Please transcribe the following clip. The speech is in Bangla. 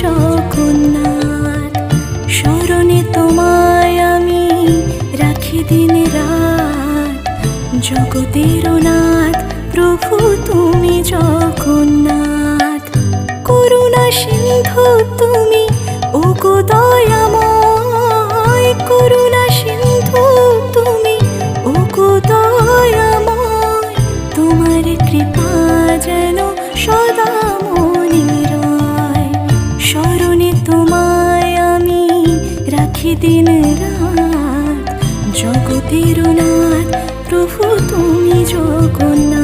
জগন্নাথ। স্মরণে তোমায় আমি রাখি দিন রাত, জগতের নাথ প্রভু তুমি জগন্নাথ। করুণা সিন্ধু তুমি ওগো দয়াময়, করুণা সিন্ধু তুমি ওগো দয়াময়। তোমার কৃপা যেন সদা মনে রয়, স্মরণে তোমায় আমি রাখি দিন রাত, জগতের নাথ প্রভু তুমি জগন্নাথ।